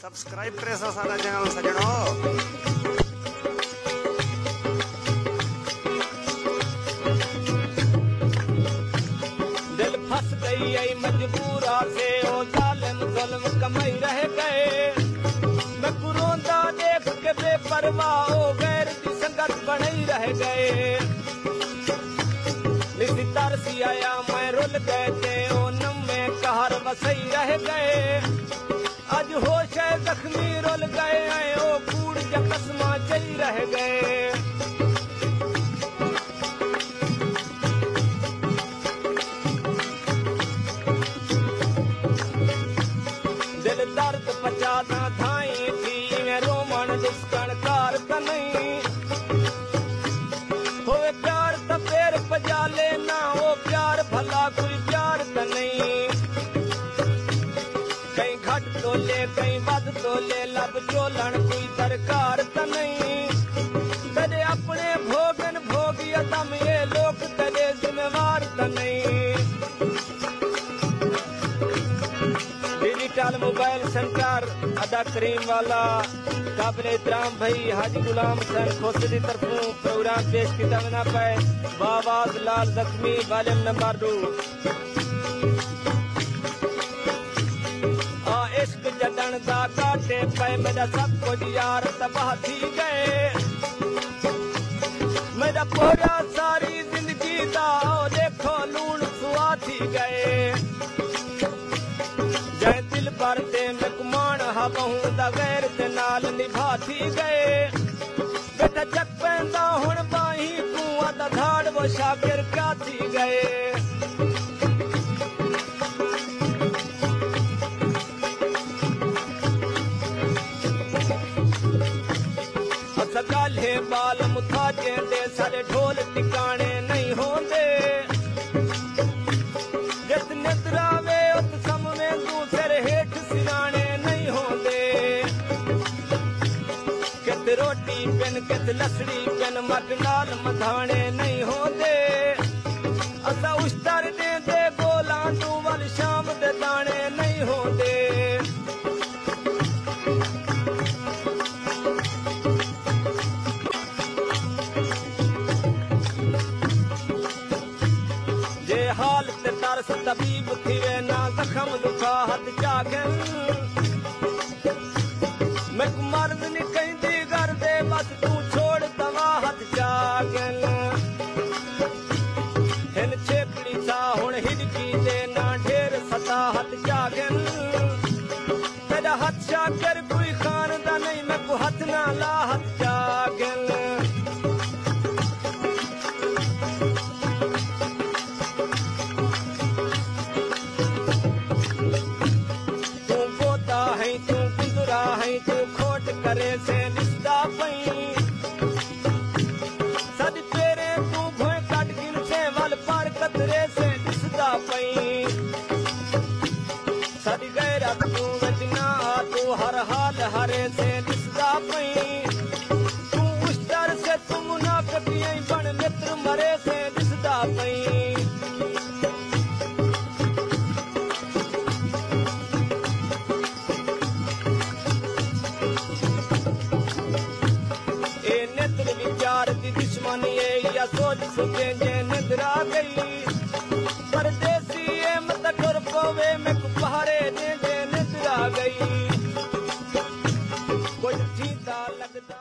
Subscribe करे सारा channel सजणो। दिल फंस गई आई मजबूरा से ओ जालिम जुल्म कमाई रह गए। मैं कुरोंदा देख के बेपरवाह हो गैर की संगत बनई रह गए। निसी तरसी आया मैं रुल गए थे ओ नम्मे कहर वसई रह गए। अज होश है जख्मी रुल गए आए ओ कूड़ जकस्मा चई रह गए। दिल दर्द पचादा थाई थी मैं रोमन दुस्कन कार कनई। होए प्यार त पैर पजा लेना ओ प्यार भला कोई प्यार त नहीं। कहीं घट तोले कहीं बद तोले लब चोलन कोई दरकार त नहीं। तेरे अपने भोगन भोगी दम ये लोग तेरे जिम्मेवार त नहीं। डिजिटल मोबाइल सेंटर अदा करीम वाला काबिल एहतराम भाई हाजी गुलाम हुसैन खोसे की तरफों प्रोग्राम पेश किया ना पाए बावाज लाल जख्मी वालिम नंबर 2। इश्क जदन दा काटे पे मेरा सब कुछ यार तबाह थी गए। मेरा पूरा सारी जिंदगी दा देखो लूण सुआ थी गए। जै दिल पर ते मैं कुमान हा बहु दा गैर ते नाल निभा थी गए। बेटा जग पैंदा हुण बाही कुआं दा धाड़ वो शाकिर क्या थी गए। गाले बाल मुथा चेंदे सारे ढोल टिकाने नहीं होंदे। जित निद्रावे उत सम में दूसरे हेठ सिराने नहीं होंदे। कित रोटी पिन कित लसड़ी पिन मट नाल मधाने नहीं होंदे। असा उश्तर देंदे गोलां तू वल शाम दे दाने नहीं होंदे। हालत तरस तबीब थिवे ना जख्म दुखा हथ जागन। मैं मर्द नहीं कहती घर दे बस तू छोड़ तवा हथ जागन। हिन छेकड़ी सा हुण हिड़की दे ना ढेर सता हथ जागन। तेरा हथ शाकर कोई खान दा नहीं मैं को हथ ना ला हथ जागन। तू कुंदरा है तू खोट करे से निस्ता पई। सद तेरे तू भोए कट गिन से वल पार कतरे से निस्ता पई। सद गैरा तू वजना तू हर हाल हरे से निस्ता पई। तू उस दर से तू मुनाफिक बन मित्र मरे से निस्ता पई। दुश्मनी या सोच सुखे जे निद्रा गई। परदेसी मत टुर पवे मैं कुपहारे जे निद्रा गई। कुछ ठीता लगता।